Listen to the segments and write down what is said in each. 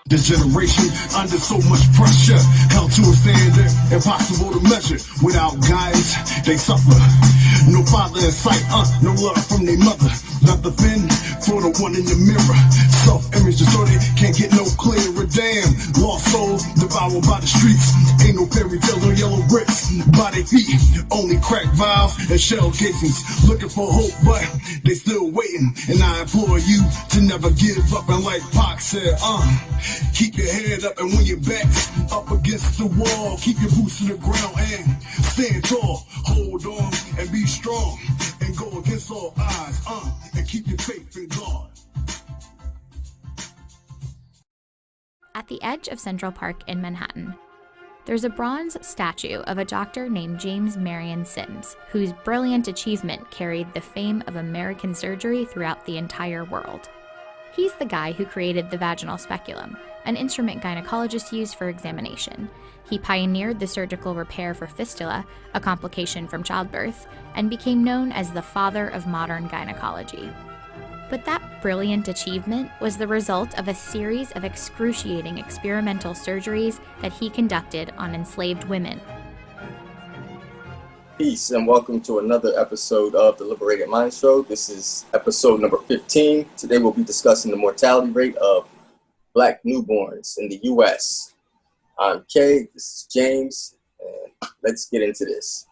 This generation under so much pressure, held to a standard impossible to measure. Without guidance, they suffer. No father in sight, no love from their mother. Not the fin for the one in the mirror. Self-image distorted, can't get no clearer. Damn, lost souls devoured by the streets. Ain't no fairy tales on yellow bricks by their feet. Only crack vials and shell casings. Looking for hope, but they still waiting. And I implore you to never give up. And like Pac said, keep your head up, and when your back's up against the wall, keep your boots to the ground and stand tall. Hold on and be strong and go against all odds, and keep your faith in God. At the edge of Central Park in Manhattan, there's a bronze statue of a doctor named James Marion Sims, whose brilliant achievement carried the fame of American surgery throughout the entire world. He's the guy who created the vaginal speculum, an instrument gynecologists use for examination. He pioneered the surgical repair for fistula, a complication from childbirth, and became known as the father of modern gynecology. But that brilliant achievement was the result of a series of excruciating experimental surgeries that he conducted on enslaved women. Peace and welcome to another episode of the Liberated Mind Show. This is episode number 15. Today we'll be discussing the mortality rate of Black newborns in the U.S. I'm Kay, this is James, and let's get into this.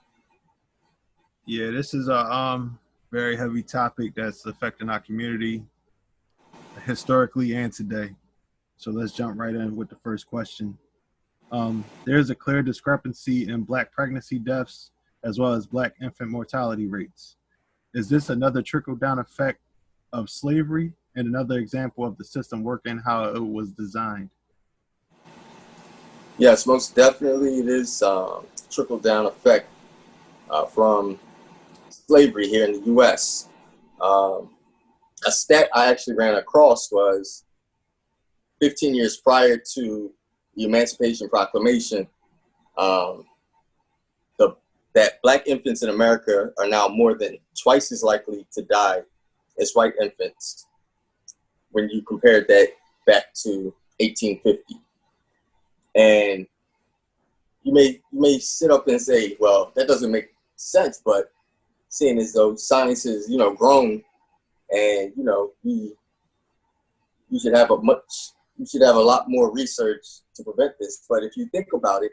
Yeah, this is a very heavy topic that's affecting our community historically and today. So let's jump right in with the first question. There's a clear discrepancy in Black pregnancy deaths as well as Black infant mortality rates. Is this another trickle-down effect of slavery and another example of the system working how it was designed? Yes, most definitely it is trickle-down effect from slavery here in the U.S. A stat I actually ran across was 15 years prior to the Emancipation Proclamation, that Black infants in America are now more than twice as likely to die as white infants when you compare that back to 1850. And you may sit up and say, well, that doesn't make sense, but seeing as though science has, grown and, you should have a lot more research to prevent this. But if you think about it,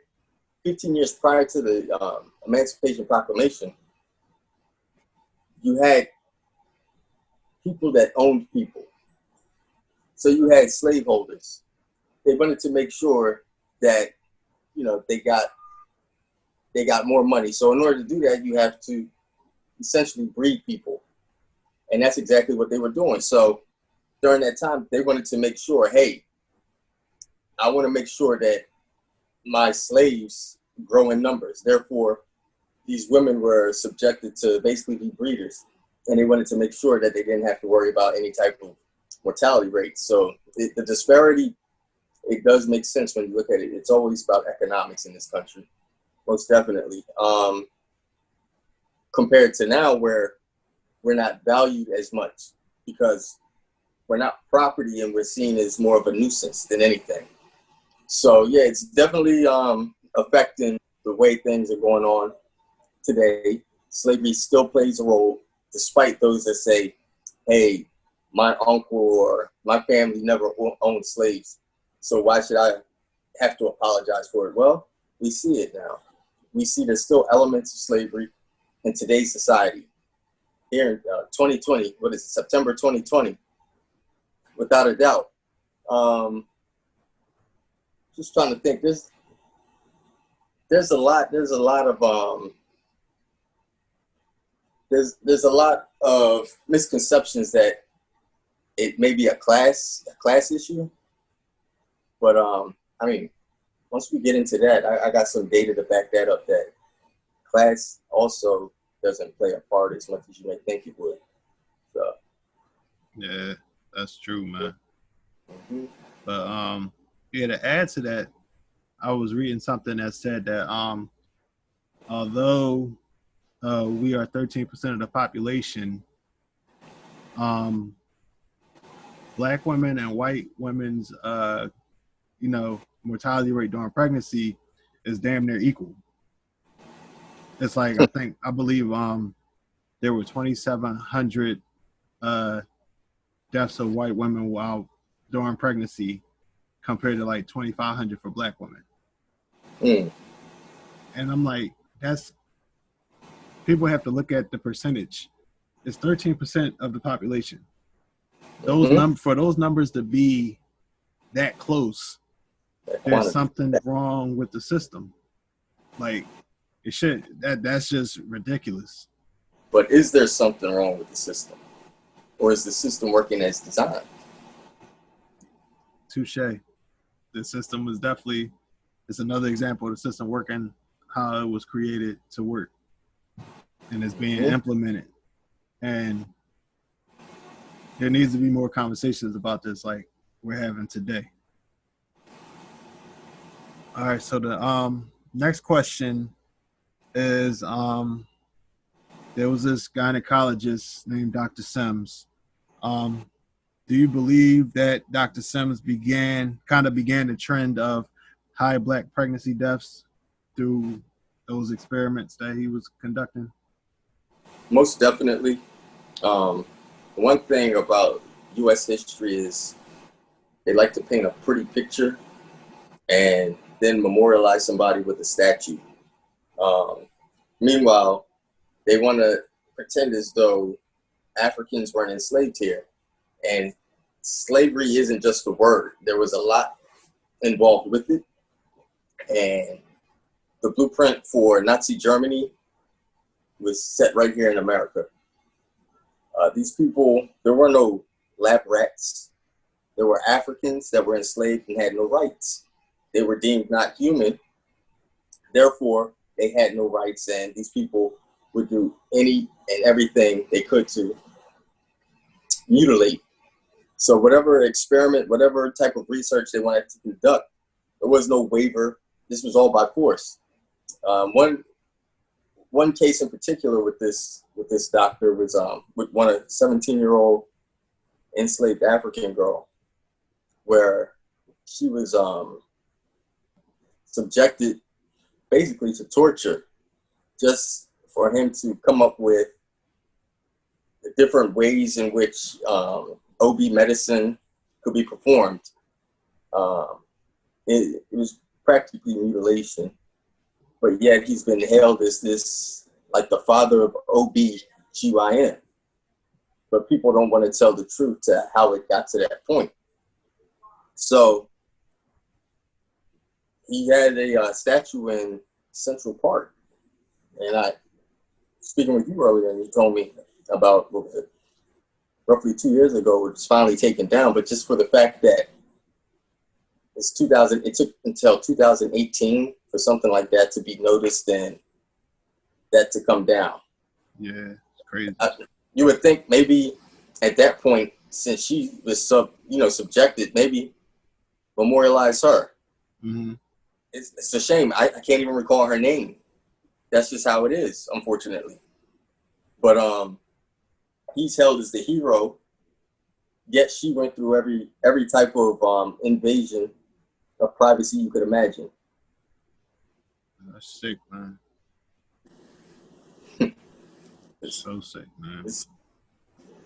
15 years prior to the Emancipation Proclamation, you had people that owned people. So you had slaveholders. They wanted to make sure that, they got more money. So in order to do that, you have to essentially breed people. And that's exactly what they were doing. So during that time, they wanted to make sure, hey, I want to make sure that my slaves grow in numbers. Therefore, these women were subjected to basically be breeders. And they wanted to make sure that they didn't have to worry about any type of mortality rates. So the disparity, it does make sense when you look at it. It's always about economics in this country, most definitely. Compared to now where we're not valued as much because we're not property and we're seen as more of a nuisance than anything. So yeah, it's definitely affecting the way things are going on today. Slavery still plays a role, despite those that say, hey, my uncle or my family never owned slaves, so why should I have to apologize for it? Well, we see it now. We see there's still elements of slavery in today's society. Here in 2020, what is it, September 2020, without a doubt. Just trying to think, there's a lot of misconceptions that it may be a class issue. But I mean, once we get into that, I got some data to back that up, that class also doesn't play a part as much as you may think it would. So Yeah, that's true, man. Mm-hmm. But yeah, to add to that, I was reading something that said that although we are 13% of the population, Black women and white women's mortality rate during pregnancy is damn near equal. It's like I believe there were 2,700 deaths of white women while during pregnancy compared to like 2,500 for black women. And I'm like, people have to look at the percentage. It's 13% of the population. For those numbers to be that close, there's something wrong with the system. Like, it should. That's just ridiculous. But is there something wrong with the system, or is the system working as designed? Touche. The system was definitely. It's another example of the system working how it was created to work, and it's being implemented. And there needs to be more conversations about this, like we're having today. All right. So the next question is there was this gynecologist named Dr. Sims. Do you believe that Dr. Sims began the trend of high black pregnancy deaths through those experiments that he was conducting? Most definitely. One thing about U.S. history is they like to paint a pretty picture and then memorialize somebody with a statue. Meanwhile, they want to pretend as though Africans weren't enslaved here. And slavery isn't just a word. There was a lot involved with it. And the blueprint for Nazi Germany was set right here in America. These people, there were no lab rats. There were Africans that were enslaved and had no rights. They were deemed not human. Therefore, they had no rights, and these people would do any and everything they could to mutilate. So whatever experiment, whatever type of research they wanted to conduct, there was no waiver. This was all by force. One case in particular with this doctor was with a 17-year-old enslaved African girl, where she was subjected basically to torture, just for him to come up with different ways in which OB medicine could be performed. It was practically mutilation, but yet he's been hailed as this, like the father of OB-GYN. But people don't want to tell the truth to how it got to that point. So he had a statue in Central Park, and speaking with you earlier, and you told me about roughly 2 years ago, it was finally taken down, but just for the fact that it took until 2018 for something like that to be noticed and that to come down. Yeah, it's crazy. You would think maybe at that point, since she was subjected, maybe memorialize her. Mm-hmm. It's a shame. I can't even recall her name. That's just how it is, unfortunately. But he's held as the hero. Yet she went through every type of invasion of privacy you could imagine. That's sick, man. It's so sick, man.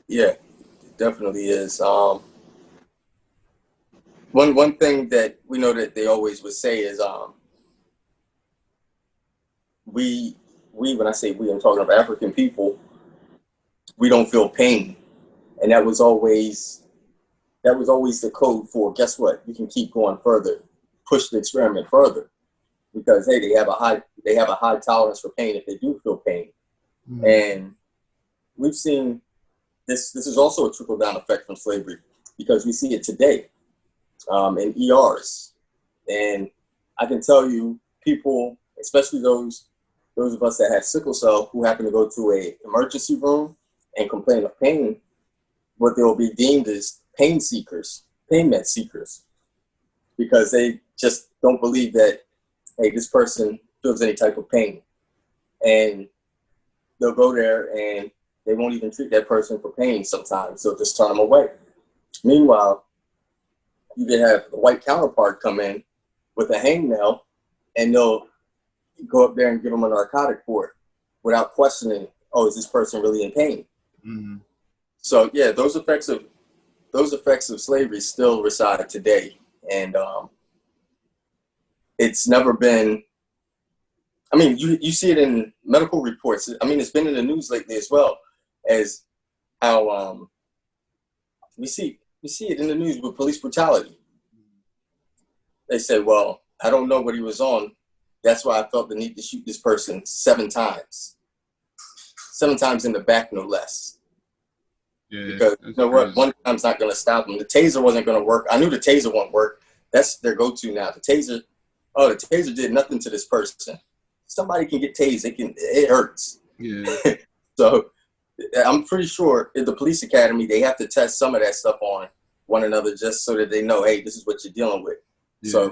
Yeah, it definitely is. One thing that we know that they always would say is we when I say we, I'm talking about African people, we don't feel pain. And that was always the code for, guess what? You can keep going further, push the experiment further, because hey, they have a high tolerance for pain if they do feel pain. Mm-hmm. And we've seen this is also a trickle down effect from slavery, because we see it today in ERs. And I can tell you, people, especially those of us that have sickle cell, who happen to go to a emergency room and complain of pain, what they'll be deemed as pain med seekers, because they just don't believe that, hey, this person feels any type of pain. And they'll go there and they won't even treat that person for pain sometimes. They'll just turn them away. Meanwhile, you can have the white counterpart come in with a hangnail, and they'll go up there and give them a narcotic for it without questioning, oh, is this person really in pain? Mm-hmm. So yeah, those effects of slavery still reside today, and it's never been. I mean, you see it in medical reports. I mean, it's been in the news lately as well, as how we see it in the news with police brutality. They say, well, I don't know what he was on. That's why I felt the need to shoot this person 7 times. 7 times in the back, no less. Yeah, because you know what? One time's not going to stop them. The taser wasn't going to work. I knew the taser won't work. That's their go-to now. The taser did nothing to this person. Somebody can get tased. It hurts. Yeah. So I'm pretty sure in the police academy, they have to test some of that stuff on one another just so that they know, hey, this is what you're dealing with. Yeah. So,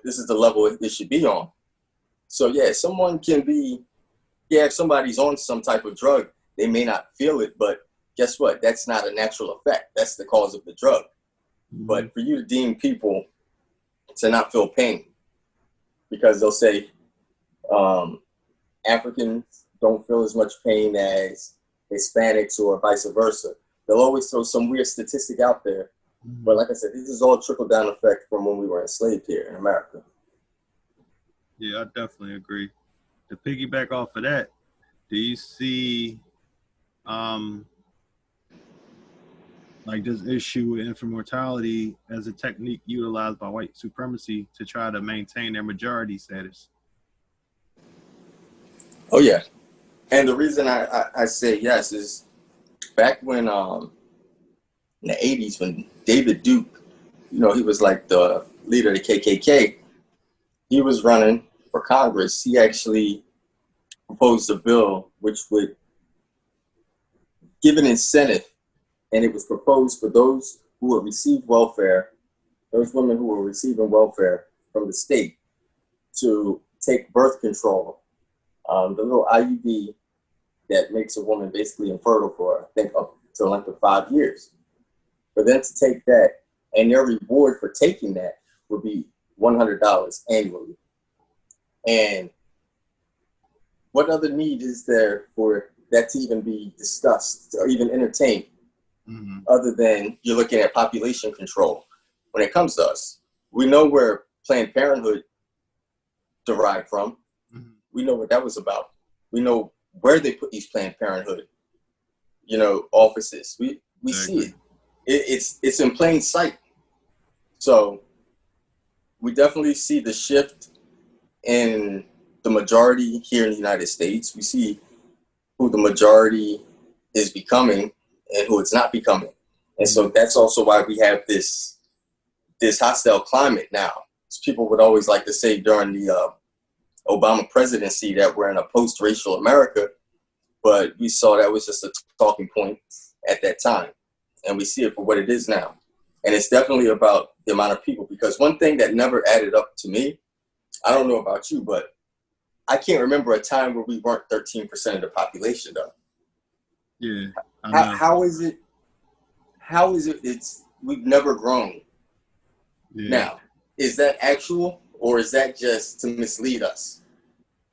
this is the level it should be on. So, yeah, someone can be, if somebody's on some type of drug, they may not feel it, but guess what? That's not a natural effect. That's the cause of the drug. Mm-hmm. But for you to deem people to not feel pain, because they'll say Africans don't feel as much pain as Hispanics or vice versa. They'll always throw some weird statistic out there. Mm-hmm. But like I said, this is all trickle-down effect from when we were enslaved here in America. Yeah, I definitely agree. To piggyback off of that, do you see like this issue with infant mortality as a technique utilized by white supremacy to try to maintain their majority status? Oh, yeah. And the reason I say yes is back when in the 80s when David Duke, he was like the leader of the KKK, he was running for Congress. He actually proposed a bill which would give an incentive, and it was proposed for those who would receive welfare, those women who were receiving welfare from the state, to take birth control, the little IUD that makes a woman basically infertile for, I think, up to a length of 5 years. For them to take that, and their reward for taking that would be $100 annually. And what other need is there for that to even be discussed or even entertained, mm-hmm. other than you're looking at population control? When it comes to us, we know where Planned Parenthood derived from. Mm-hmm. We know what that was about. We know where they put these Planned Parenthood, offices. We see it. It's in plain sight. So we definitely see the shift in the majority here in the United States. We see who the majority is becoming and who it's not becoming. And so that's also why we have this hostile climate now. People would always like to say during the Obama presidency that we're in a post-racial America, but we saw that was just a talking point at that time. And we see it for what it is now. And it's definitely about the amount of people, because one thing that never added up to me, I don't know about you, but I can't remember a time where we weren't 13% of the population, though. Yeah. How is it? We've never grown. Yeah. Now, is that actual, or is that just to mislead us?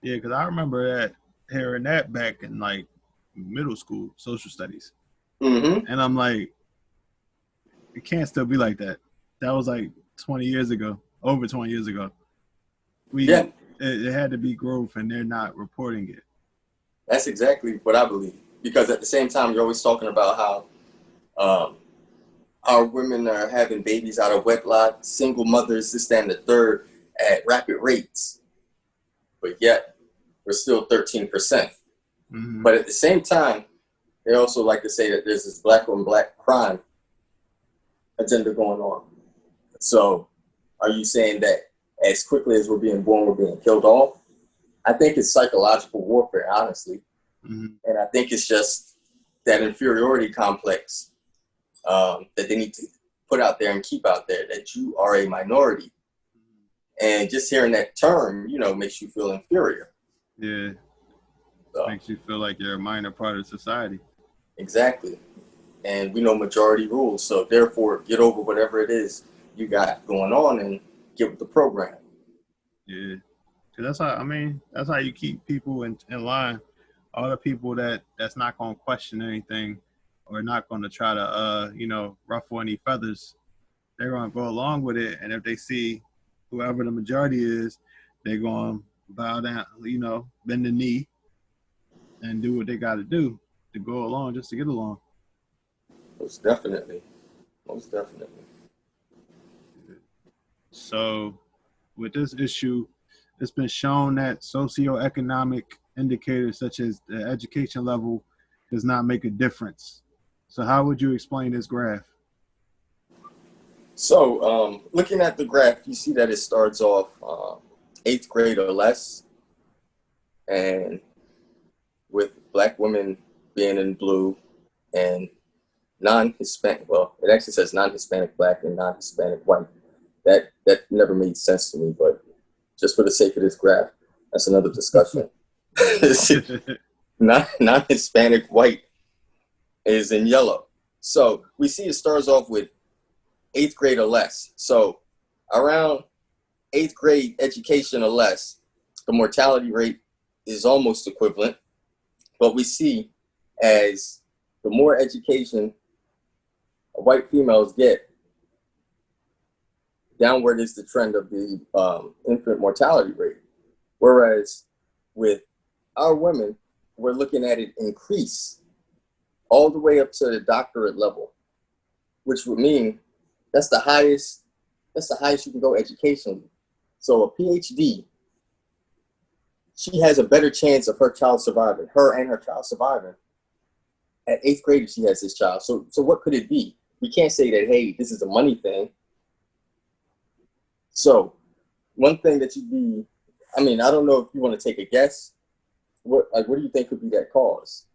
Yeah, because I remember hearing that back in like middle school, social studies. Mm-hmm. And I'm like, it can't still be like that. That was like 20 years ago, over 20 years ago. It had to be growth, and they're not reporting it. That's exactly what I believe. Because at the same time, you're always talking about how our women are having babies out of wedlock, single mothers, this, that, and the third, at rapid rates. But yet, we're still 13%. Mm-hmm. But at the same time, they also like to say that there's this black on black crime agenda going on. So are you saying that as quickly as we're being born, we're being killed off? I think it's psychological warfare, honestly. Mm-hmm. And I think it's just that inferiority complex that they need to put out there and keep out there, that you are a minority. And just hearing that term, makes you feel inferior. Yeah. So, makes you feel like you're a minor part of society. Exactly. And we know majority rules. So therefore, get over whatever it is you got going on and get with the program. Yeah, 'cause that's how you keep people in line. All the people that's not going to question anything or not going to try to ruffle any feathers, they're going to go along with it. And if they see whoever the majority is, they're going to bow down, bend the knee and do what they got to do to go along, just to get along. Most definitely. So with this issue, it's been shown that socioeconomic indicators such as the education level does not make a difference. So how would you explain this graph? So looking at the graph, you see that it starts off 8th grade or less, and with Black women being in blue and non-Hispanic, well, it actually says non-Hispanic Black and non-Hispanic white. That never made sense to me, but just for the sake of this graph, that's another discussion. Non-Hispanic white is in yellow. So we see it starts off with 8th grade or less. So around 8th grade education or less, the mortality rate is almost equivalent. But we see as the more education white females get, downward is the trend of the infant mortality rate. Whereas with our women, we're looking at it increase all the way up to the doctorate level, which would mean that's the highest you can go educationally. So a PhD, she has a better chance of her child surviving, her and her child surviving at 8th grade if she has this child. So what could it be? We can't say that, hey, this is a money thing. So one thing that I don't know if you want to take a guess. What do you think could be that cause?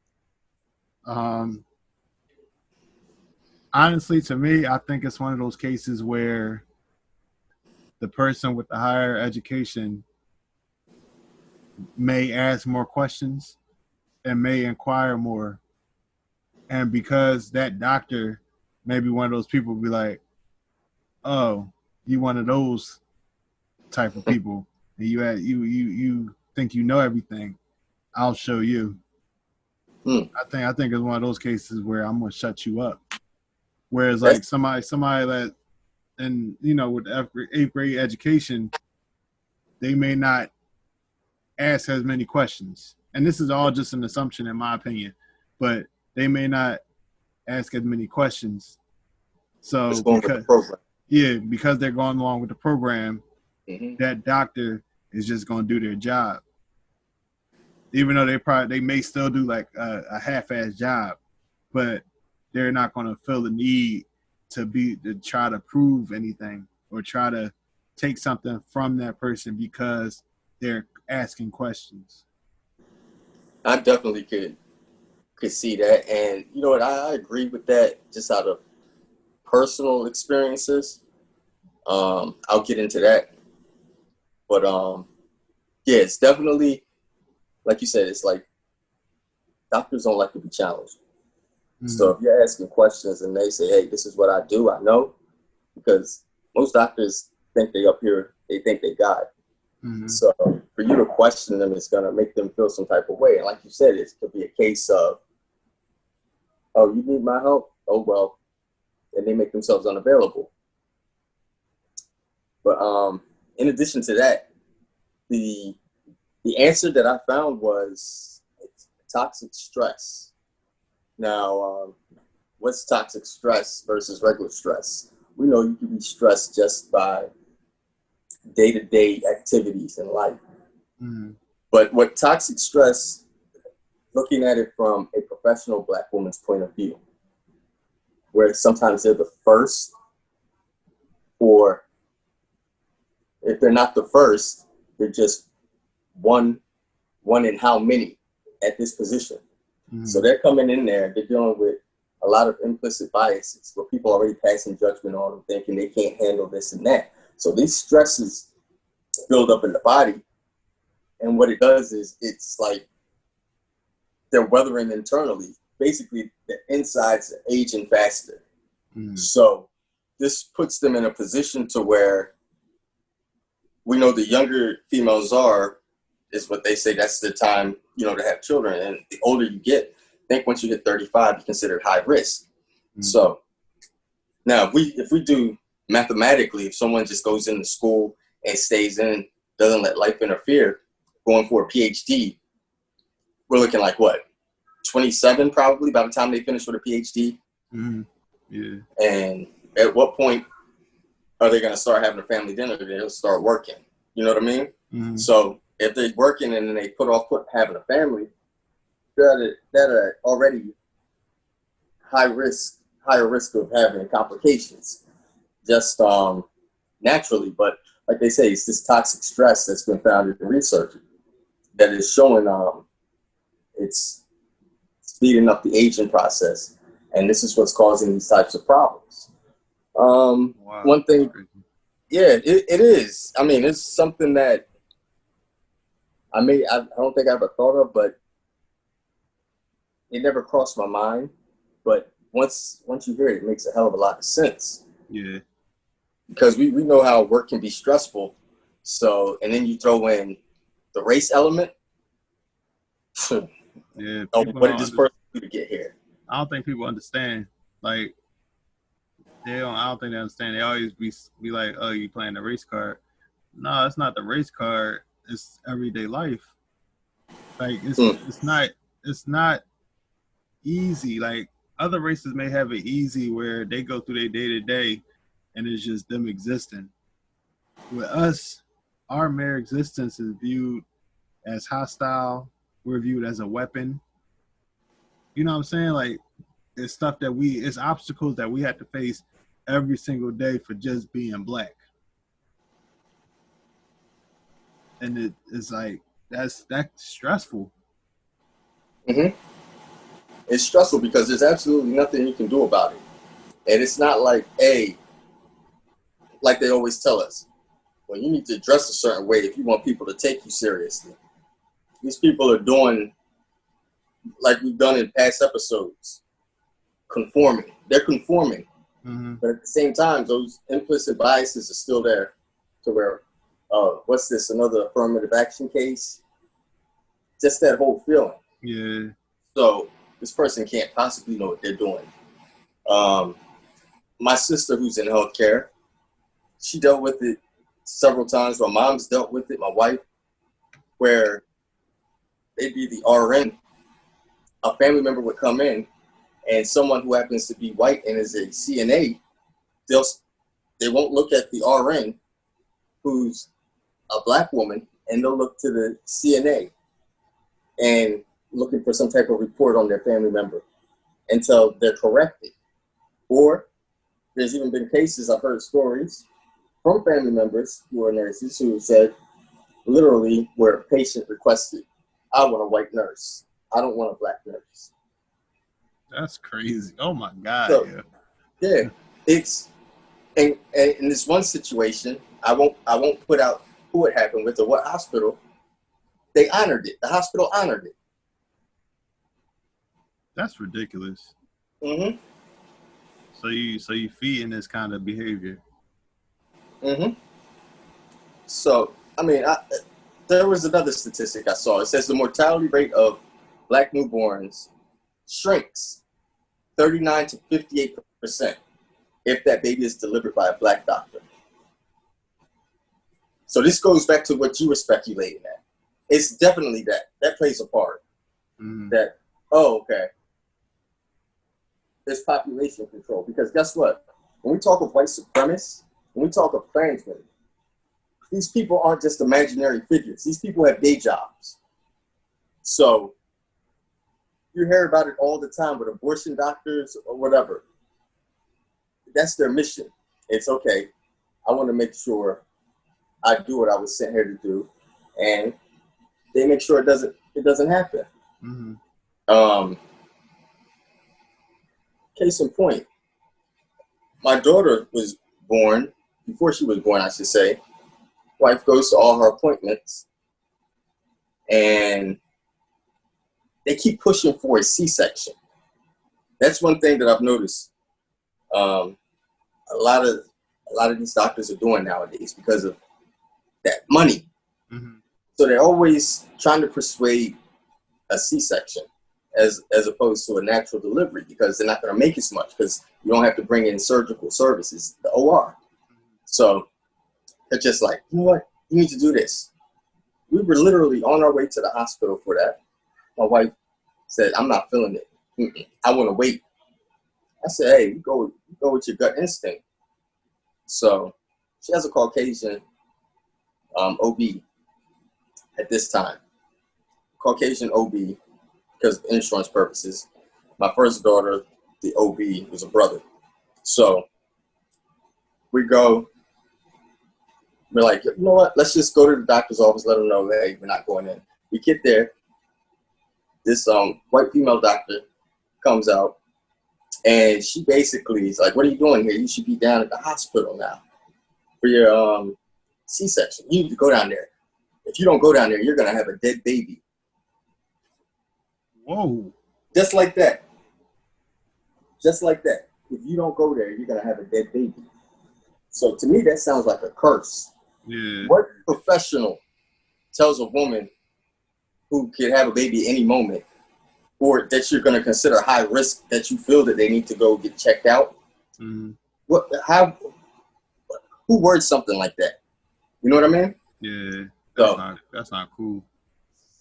Honestly, to me, I think it's one of those cases where the person with the higher education may ask more questions and may inquire more. And because that doctor may be one of those people be like, oh, you one of those type of people. And you think you know everything. I'll show you. I think it's one of those cases where I'm gonna shut you up. Whereas like somebody that, and with 8th grade education, they may not ask as many questions. And this is all just an assumption in my opinion, but they may not ask as many questions. So because they're going along with the program, that doctor is just going to do their job. Even though they may still do like a half-ass job, but they're not going to feel the need to try to prove anything or try to take something from that person because they're asking questions. I definitely could see that, and you know what? I agree with that. Just out of personal experiences, I'll get into that. But yeah, it's definitely, like you said, it's like doctors don't like to be challenged. So if you're asking questions and they say, hey, this is what I do, I know, because most doctors think they up here, they think they got it. So for you to question them, it's going to make them feel some type of way. And like you said, it could be a case of, oh, you need my help? Oh, well, and they make themselves unavailable. But in addition to that, the answer that I found was toxic stress. Now, what's toxic stress versus regular stress? We know you can be stressed just by day-to-day activities in life. But what toxic stress, looking at it from a professional Black woman's point of view, where sometimes they're the first, or if they're not the first, they're just one in how many at this position. So they're coming in there, they're dealing with a lot of implicit biases where people are already passing judgment on them, thinking they can't handle this and that. So these stresses build up in the body. And what it does is it's like they're weathering internally. Basically, the insides are aging faster. So this puts them in a position to where we know the younger females are, is what they say, that's the time, you know, to have children. And the older you get, I think once you get 35, you're considered high risk. Mm-hmm. So now if we do mathematically, if someone just goes into school and stays in, doesn't let life interfere, going for a PhD, we're looking like what, 27 probably by the time they finish with a PhD. Mm-hmm. Yeah. And at what point are they going to start having a family dinner? They'll start working. You know what I mean? Mm-hmm. So if they're working and then they put off having a family, that are already higher risk of having complications, just naturally. But like they say, it's this toxic stress that's been found in research that is showing it's speeding up the aging process, and this is what's causing these types of problems. Wow. One thing, yeah, it is. I mean, it's something that I don't think I ever thought of, but it never crossed my mind. But once you hear it, it makes a hell of a lot of sense. Yeah. Because we know how work can be stressful. So, and then you throw in the race element. Yeah. What did this person do to get here? I don't think people understand. Like, I don't think they understand. They always be like, oh, you playing the race card. No, it's not the race card. It's everyday life. Like, it's not easy. Like, other races may have it easy where they go through their day-to-day and it's just them existing. With us, our mere existence is viewed as hostile. We're viewed as a weapon. You know what I'm saying? Like, it's stuff that it's obstacles that we have to face every single day for just being black. And it's like, that's stressful. Mm-hmm. It's stressful because there's absolutely nothing you can do about it. And it's not like, like they always tell us, well, you need to dress a certain way if you want people to take you seriously. These people are doing, like we've done in past episodes, conforming. They're conforming. Mm-hmm. But at the same time, those implicit biases are still there to where, what's this, another affirmative action case? Just that whole feeling. Yeah. So this person can't possibly know what they're doing. My sister, who's in healthcare, she dealt with it several times. My mom's dealt with it, my wife, where they'd be the RN. A family member would come in, and someone who happens to be white and is a CNA, they won't look at the RN, who's a black woman, and they'll look to the CNA and looking for some type of report on their family member until they're corrected. Or there's even been cases, I've heard stories from family members who are nurses who said literally where a patient requested, I want a white nurse. I don't want a black nurse. That's crazy. Oh my God. So, yeah. It's and in this one situation, I won't put out who it happened with or what hospital. They honored it. The hospital honored it. That's ridiculous. Mm-hmm. So you feeding this kind of behavior. Mm-hmm. So, I mean, there was another statistic I saw. It says the mortality rate of black newborns shrinks 39 to 58% if that baby is delivered by a black doctor. So this goes back to what you were speculating at. It's definitely that plays a part. Mm-hmm. That, okay, there's population control. Because guess what? When we talk of white supremacists, when we talk of Klansmen, these people aren't just imaginary figures. These people have day jobs. So you hear about it all the time with abortion doctors or whatever. That's their mission. It's okay. I want to make sure I do what I was sent here to do, and they make sure it doesn't happen. Mm-hmm. Case in point, my daughter was born, before she was born, I should say. Wife goes to all her appointments, and they keep pushing for a C-section. That's one thing that I've noticed. A a lot of these doctors are doing nowadays because of that money. Mm-hmm. So they're always trying to persuade a C-section as opposed to a natural delivery, because they're not going to make as much, because you don't have to bring in surgical services, the OR. So they're just like, you know what, you need to do this. We were literally on our way to the hospital for that. My wife said, I'm not feeling it. I want to wait. I said, hey, you go with your gut instinct. So she has a Caucasian OB at this time. Caucasian OB, because of insurance purposes. My first daughter, the OB, was a brother. So we go, we're like, you know what, let's just go to the doctor's office, let them know, hey, we're not going in. We get there, this white female doctor comes out, and she basically is like, what are you doing here? You should be down at the hospital now for your C-section. You need to go down there. If you don't go down there, you're going to have a dead baby. Whoa. Just like that. Just like that. If you don't go there, you're going to have a dead baby. So to me, that sounds like a curse. Yeah. What professional tells a woman who could have a baby any moment, or that you're going to consider high risk, that you feel that they need to go get checked out? Mm-hmm. Who words something like that? You know what I mean? Yeah. That's not cool.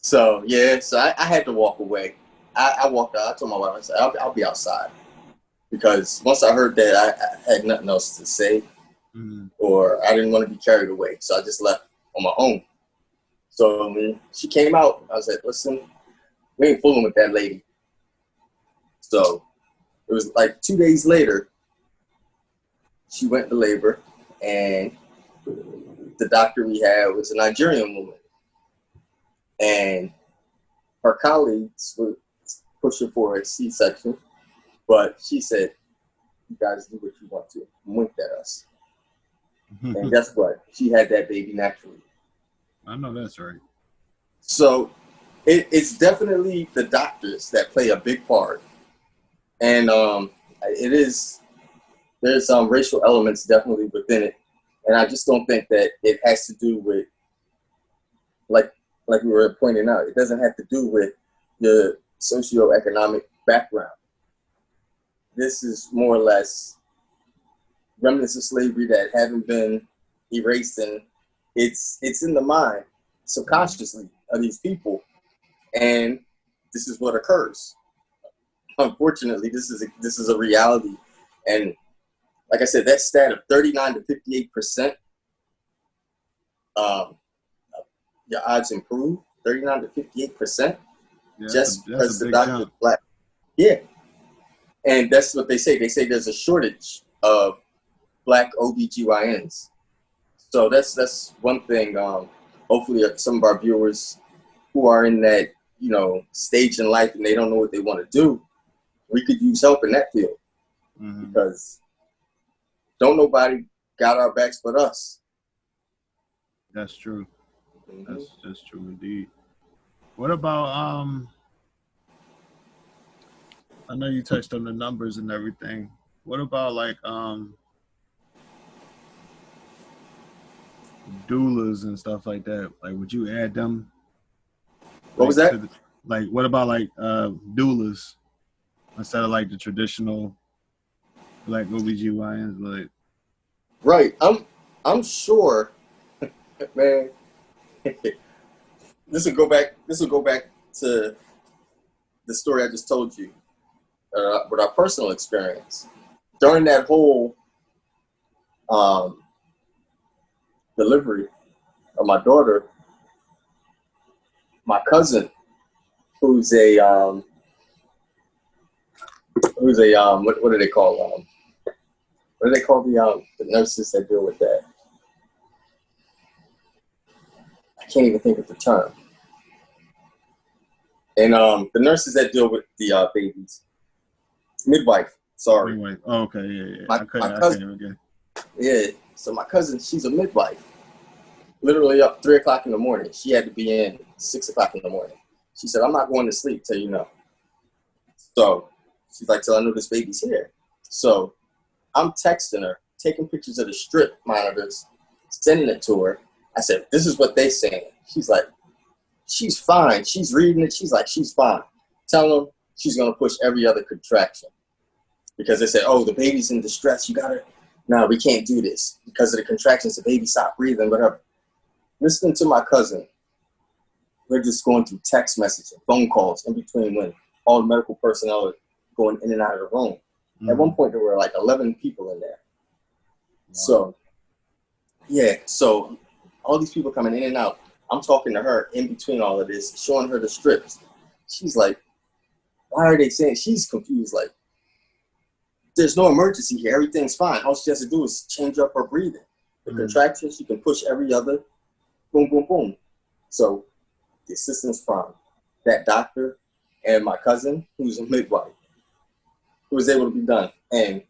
So yeah, so I had to walk away. I walked out. I told my wife, I said, I'll be outside, because once I heard that, I had nothing else to say, or I didn't want to be carried away. So I just left on my own. So when she came out, I was like, listen, we ain't fooling with that lady. So it was like 2 days later, she went to labor, and the doctor we had was a Nigerian woman. And her colleagues were pushing for a C-section, but she said, you guys do what you want to. Winked at us. And guess what? She had that baby naturally. I know that's right. So it's definitely the doctors that play a big part. And there's racial elements definitely within it. And I just don't think that it has to do with, like we were pointing out, it doesn't have to do with the socioeconomic background. This is more or less remnants of slavery that haven't been erased, and it's in the mind subconsciously of these people, and this is what occurs. Unfortunately, this is a reality, and like I said, that stat of 39 to 58%, your odds improve 39 to 58%, just because the doctor is black. Yeah, and that's what they say. They say there's a shortage of black OBGYNs. So that's one thing. Hopefully, some of our viewers who are in that stage in life and they don't know what they want to do, we could use help in that field, because don't nobody got our backs but us. That's true. That's true indeed. What about I know you touched on the numbers and everything. What about like doulas and stuff like that? Like, would you add them? What was that? What about like doulas instead of like the traditional black OBGYNs? Like, right. I'm sure, man. This will go back to the story I just told you, with our personal experience during that whole delivery of my daughter. My cousin, who's a what do they call the nurses that deal with that? I can't even think of the term. And the nurses that deal with the babies, midwife. Sorry. Anyway, okay, yeah. My cousin, yeah. So my cousin, she's a midwife. Literally up 3 o'clock in the morning. She had to be in 6 o'clock in the morning. She said, I'm not going to sleep till you know. So she's like, till I know this baby's here. So I'm texting her taking pictures of the strip monitors, sending it to her. I said, this is what they saying. She's like, she's fine. She's reading it. She's like, she's fine. Tell them she's going to push every other contraction. Because they said, oh, the baby's in distress. You got to, no, we can't do this. Because of the contractions, the baby stopped breathing, whatever. Listening to my cousin, we're just going through text messages and phone calls in between when all the medical personnel are going in and out of the room. Mm-hmm. At one point, there were like 11 people in there. Wow. So, yeah, so all these people coming in and out. I'm talking to her in between all of this, showing her the strips. She's like, why are they saying? She's confused, like, there's no emergency here. Everything's fine. All she has to do is change up her breathing. The contractions, she can push every other, boom, boom, boom. So the assistance from that doctor and my cousin, who's a midwife, who was able to be done. And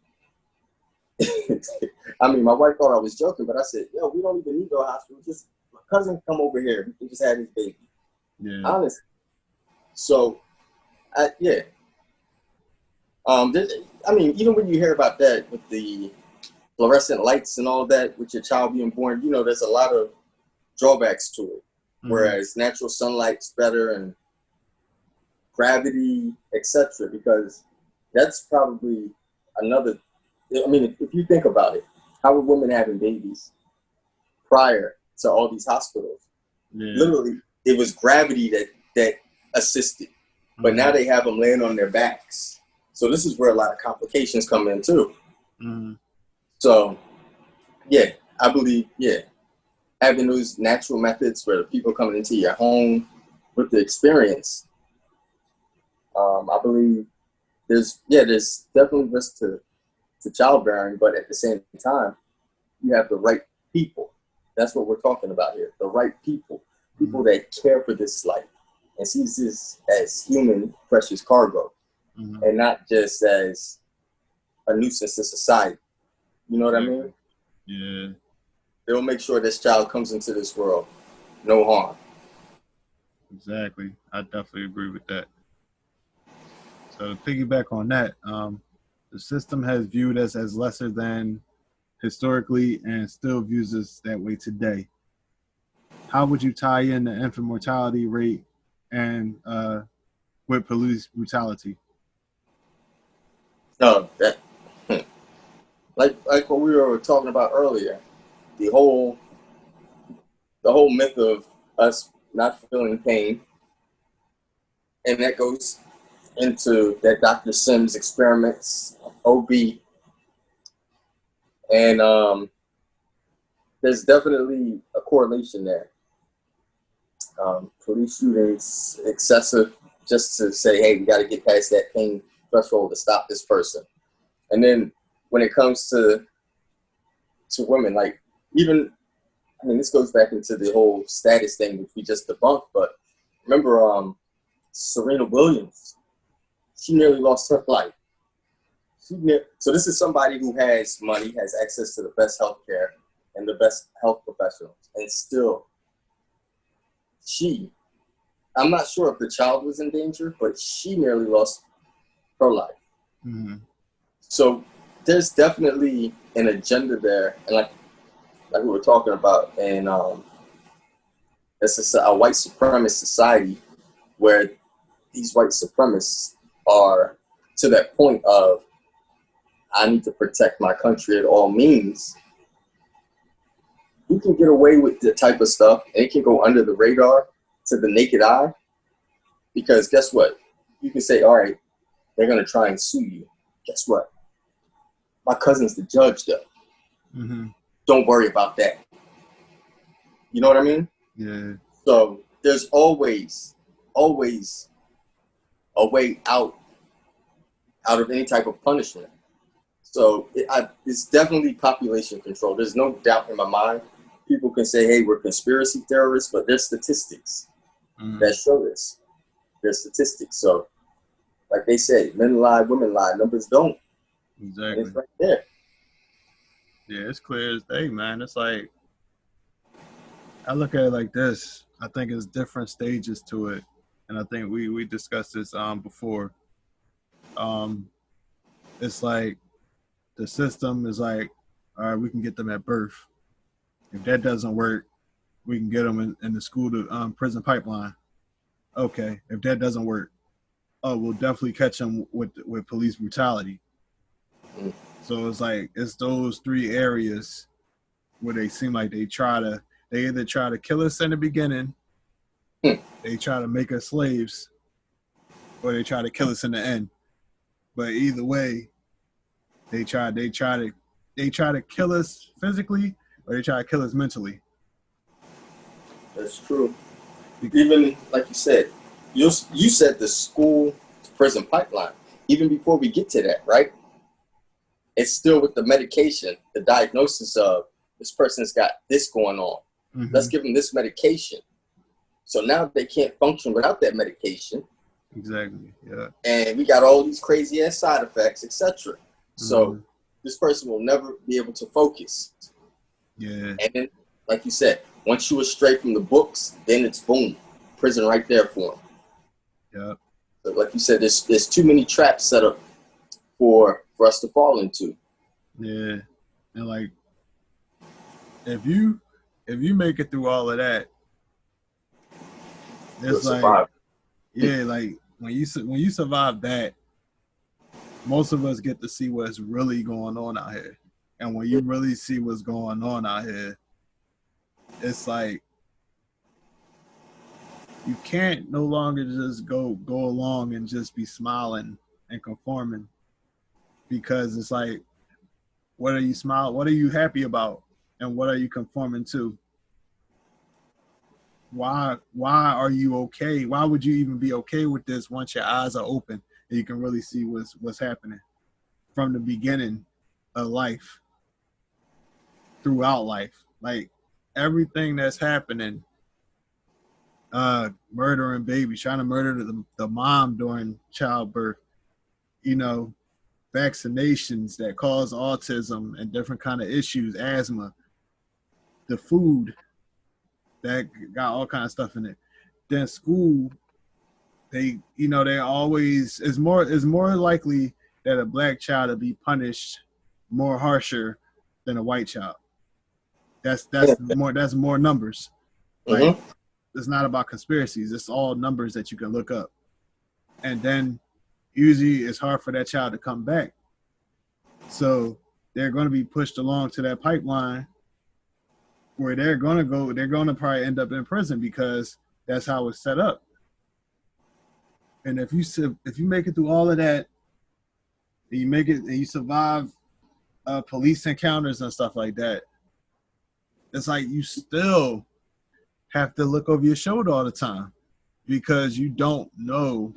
I mean, my wife thought I was joking, but I said, yo, we don't even need no hospital. Just my cousin come over here. We can just have his baby. Yeah. Honestly. So, yeah. I mean, even when you hear about that with the fluorescent lights and all that, with your child being born, you know, there's a lot of drawbacks to it. Mm-hmm. Whereas natural sunlight's better and gravity, etc. Because that's probably another. I mean, if you think about it, how were women having babies prior to all these hospitals? Yeah. Literally, it was gravity that assisted. Mm-hmm. But now they have them laying on their backs. So this is where a lot of complications come in too. Mm-hmm. So, yeah, I believe, having those natural methods where the people coming into your home with the experience, I believe there's definitely risk to childbearing, but at the same time, you have the right people. That's what we're talking about here. The right people that care for this life and sees this as human, precious cargo, and not just as a nuisance to society. You know what I mean? Yeah. They'll make sure this child comes into this world, no harm. Exactly. I definitely agree with that. So to piggyback on that, the system has viewed us as lesser than historically and still views us that way today. How would you tie in the infant mortality rate and with police brutality? No, that like what we were talking about earlier, the whole myth of us not feeling pain, and that goes into that Dr. Sims experiments, OB, and there's definitely a correlation there. Police shootings excessive just to say, hey, we got to get past that pain threshold to stop this person. And then when it comes to women, like even, I mean, this goes back into the whole status thing, which we just debunked, but remember Serena Williams, she nearly lost her life. So this is somebody who has money, has access to the best healthcare and the best health professionals, and still I'm not sure if the child was in danger, but she nearly lost her life. Mm-hmm. So there's definitely an agenda there, and like we were talking about, and it's a white supremacist society where these white supremacists are to that point of, I need to protect my country at all means. You can get away with the type of stuff, and it can go under the radar to the naked eye, because guess what? You can say, all right, they're going to try and sue you. Guess what? My cousin's the judge, though. Mm-hmm. Don't worry about that. You know what I mean? Yeah. So there's always a way out of any type of punishment. So it's definitely population control. There's no doubt in my mind. People can say, hey, we're conspiracy theorists, but there's statistics that show this. There's statistics. So like they say, men lie, women lie, numbers don't. Exactly. And it's right there. Yeah, it's clear as day, man. It's like, I look at it like this. I think it's different stages to it. And I think we discussed this before. It's like the system is like All right, we can get them at birth. If that doesn't work, we can get them in the school to prison pipeline. Okay, if that doesn't work, oh, we'll definitely catch them with police brutality. Mm. So it's like it's those three areas where they seem like they either try to kill us in the beginning, they try to make us slaves, or they try to kill us in the end. But either way, they try to kill us physically, or they try to kill us mentally. That's true. Even like you said, you said the school to prison pipeline. Even before we get to that, right? It's still with the medication, the diagnosis of this person's got this going on. Mm-hmm. Let's give them this medication. So now they can't function without that medication. Exactly. Yeah. And we got all these crazy ass side effects, etc. So this person will never be able to focus. Yeah. And then, like you said, once you stray from the books, then it's boom, prison right there for them. Yeah. So like you said, there's too many traps set up for us to fall into. Yeah. And like, if you make it through all of that, it's like, survive. Yeah, like when you survive that, most of us get to see what's really going on out here. And when you really see what's going on out here, it's like you can't no longer just go along and just be smiling and conforming, because it's like, what are you happy about, and what are you conforming to? Why are you okay? Why would you even be okay with this once your eyes are open and you can really see what's happening from the beginning of life throughout life? Like everything that's happening, murdering babies, trying to murder the mom during childbirth, vaccinations that cause autism and different kind of issues, asthma, the food that got all kind of stuff in it. Then school, they always is more likely that a black child to be punished more harsher than a white child. That's more numbers. Like, it's not about conspiracies. It's all numbers that you can look up. And then usually it's hard for that child to come back. So they're going to be pushed along to that pipeline where they're going to probably end up in prison, because that's how it's set up. And if you make it through all of that, and you make it and you survive police encounters and stuff like that, it's like you still have to look over your shoulder all the time, because you don't know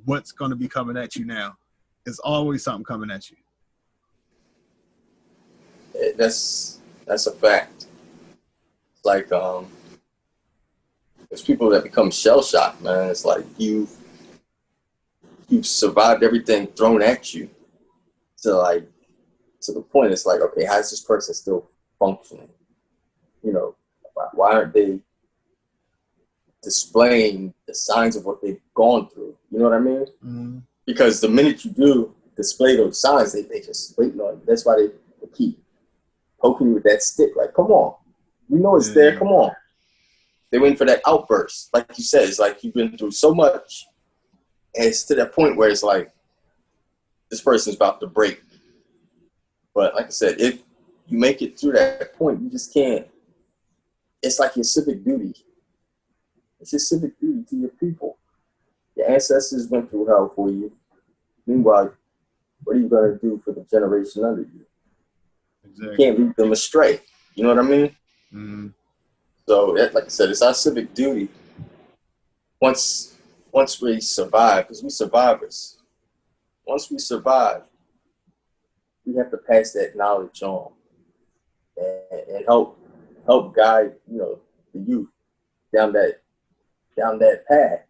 what's going to be coming at you now. There's always something coming at you. That's a fact. It's like there's people that become shell shocked, man. It's like you've survived everything thrown at you to the point. It's like, okay, how is this person still functioning? Why aren't they displaying the signs of what they've gone through? You know what I mean? Mm-hmm. Because the minute you do display those signs, they just waiting on you. That's why they keep poking you with that stick. Like, come on, we know it's there. Come on. They're waiting for that outburst. Like you said, it's like you've been through so much, and it's to that point where it's like this person's about to break. But like I said, if you make it through that point, you just can't. It's like your civic duty. It's your civic duty to your people. Your ancestors went through hell for you. Meanwhile, what are you going to do for the generation under you? Exactly. You can't lead them astray. You know what I mean? Mm-hmm. So, like I said, it's our civic duty. Once we survive, because we're survivors. Once we survive, we have to pass that knowledge on and help guide the youth down that path,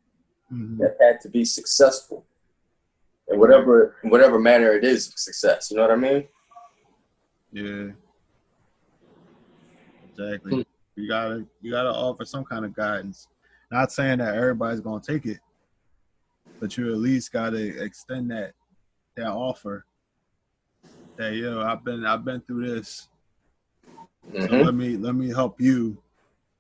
mm-hmm. that path to be successful in whatever manner it is of success. You know what I mean? Yeah, exactly. You gotta offer some kind of guidance. Not saying that everybody's gonna take it, but you at least gotta extend that offer Hey, yo, I've been through this. So Mm-hmm. let me help you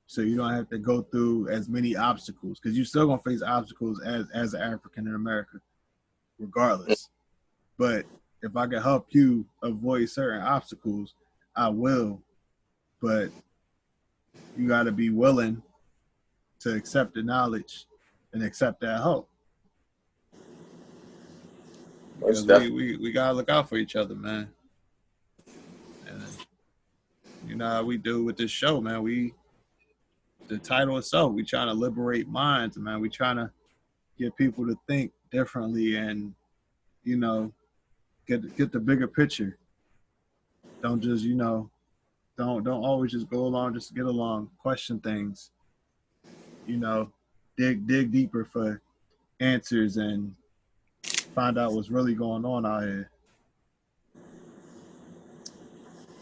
so you don't have to go through as many obstacles, because you're still gonna face obstacles as an African in America, regardless. But if I can help you avoid certain obstacles, I will. But you got to be willing to accept the knowledge and accept that help, because Most definitely. we gotta look out for each other, man. And you know how we do with this show, man. The title itself, we trying to liberate minds, man. We trying to get people to think differently and, you know, get the bigger picture. Don't just, don't always just go along just to get along. Question things, you know, dig deeper for answers and find out what's really going on out here.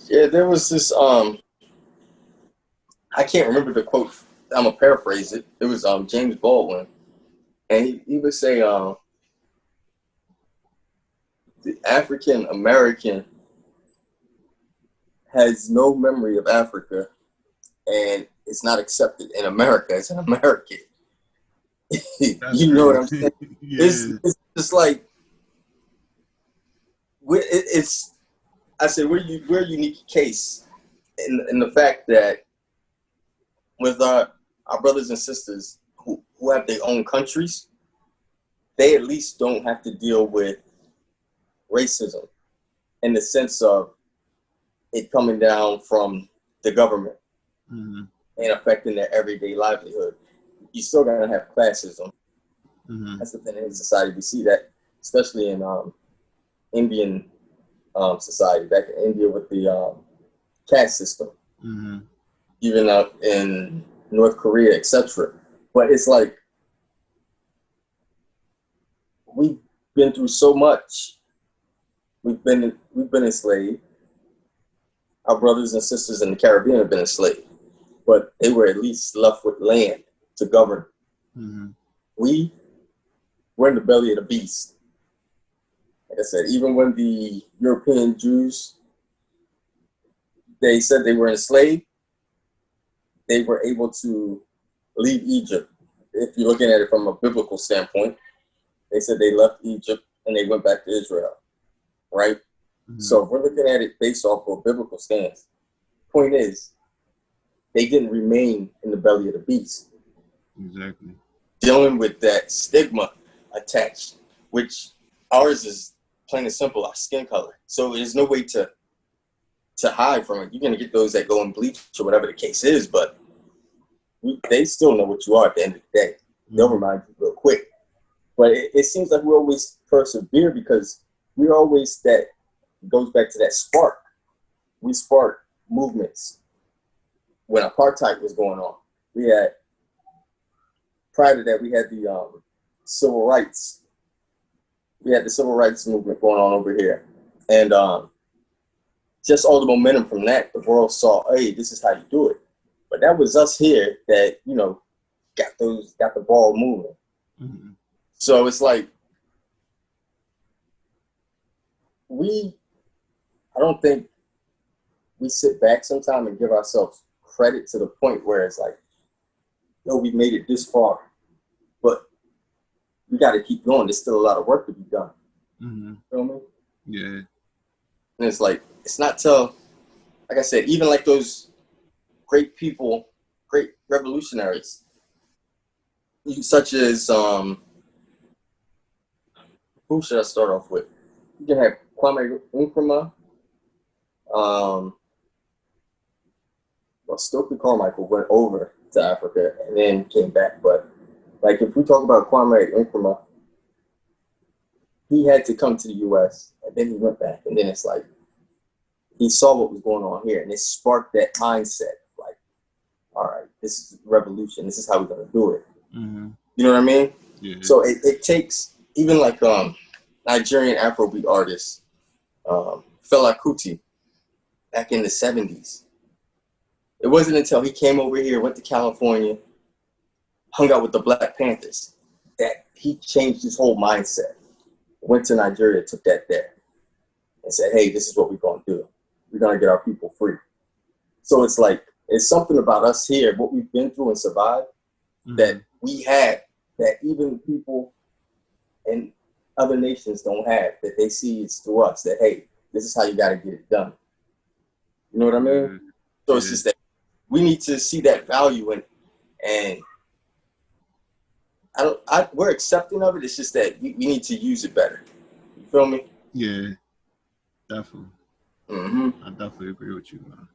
Yeah, there was this I can't remember the quote. I'm gonna paraphrase it. It was James Baldwin, and he would say the African American has no memory of Africa, and it's not accepted in America as an American. That's You know what I'm crazy. saying? Yeah. It's just like it's. I said we're a unique case in the fact that with our brothers and sisters who have their own countries, they at least don't have to deal with racism in the sense of it coming down from the government Mm-hmm. and affecting their everyday livelihood. You still gonna have classism. Mm-hmm. That's the thing in society. We see that, especially in Indian society, back in India with the caste system, Mm-hmm. even up in North Korea, etc. But it's like we've been through so much. We've been enslaved. Our brothers and sisters in the Caribbean have been enslaved, but they were at least left with land to govern. Mm-hmm. We're in the belly of the beast. Like I said, even when the European Jews, they said they were enslaved, they were able to leave Egypt. If you're looking at it from a biblical standpoint, they said they left Egypt and they went back to Israel, right? Mm-hmm. So if we're looking at it based off of a biblical stance, point is, they didn't remain in the belly of the beast, Exactly. dealing with that stigma attached, which ours is plain and simple, our skin color. So there's no way to hide from it. You're gonna get those that go and bleach or whatever the case is, but they still know what you are at the end of the day. They'll Mm-hmm. remind you real quick. But it seems like we always persevere because we're always that, goes back to that spark. We spark movements. When apartheid was going on, we had, prior to that, we had the civil rights. We had the civil rights movement going on over here. And just all the momentum from that, the world saw, hey, this is how you do it. But that was us here that, got the ball moving. Mm-hmm. So it's like I don't think we sit back sometime and give ourselves credit to the point where it's like, yo, we made it this far, but we got to keep going. There's still a lot of work to be done. Mm-hmm. Feel me? Yeah. And it's like, it's not till, like I said, even like those great people, great revolutionaries, such as, who should I start off with? You can have Kwame Nkrumah, well, Stokely Carmichael went over to Africa and then came back. But like, if we talk about Kwame Nkrumah, he had to come to the U.S. and then he went back, and then it's like he saw what was going on here, and it sparked that mindset. Like, all right, this is revolution. This is how we're gonna do it. Mm-hmm. You know what I mean? Yeah. So it takes even like Nigerian Afrobeat artist Fela Kuti back in the 70s. It wasn't until he came over here, went to California, hung out with the Black Panthers, that he changed his whole mindset. Went to Nigeria, took that there. and said, hey, this is what we're going to do. We're going to get our people free. So it's like, it's something about us here, what we've been through and survived, that we had, that even people in other nations don't have, that they see it's through us, that, hey, this is how you got to get it done. You know what I mean? So it's just that we need to see that value in, and we're accepting of it. It's just that we need to use it better. You feel me? Yeah, definitely. I definitely agree with you, man.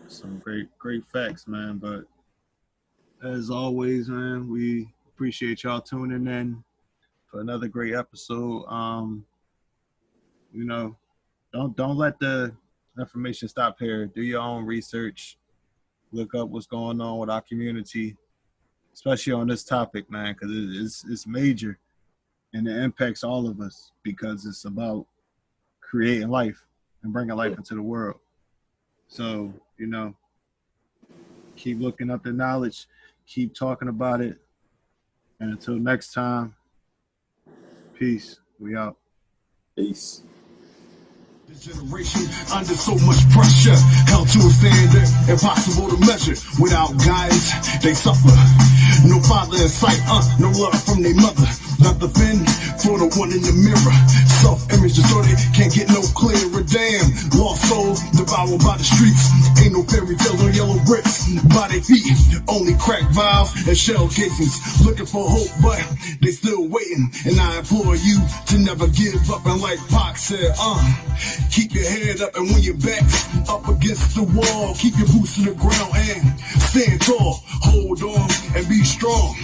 Some great facts, man. But as always, man, we appreciate y'all tuning in for another great episode. You know, don't let the information stop here. Do your own research. Look up what's going on with our community, especially on this topic, man, because it's major and it impacts all of us because it's about creating life and bringing life into the world. So, you know, keep looking up the knowledge, keep talking about it, and until next time, peace. We out. Peace. This generation under so much pressure, held to a standard impossible to measure. Without guidance, they suffer. No father in sight, no love from their mother. Not the fin for the one in the mirror. Self-image distorted, can't get no clearer. Damn, lost souls devoured by the streets. Ain't no fairy tales on yellow bricks. By their feet, only cracked valves and shell casings. Looking for hope, but they still waiting. And I implore you to never give up. And like Pac said, keep your head up, and when your back's up against the wall, keep your boots to the ground and stand tall. Hold on and be strong.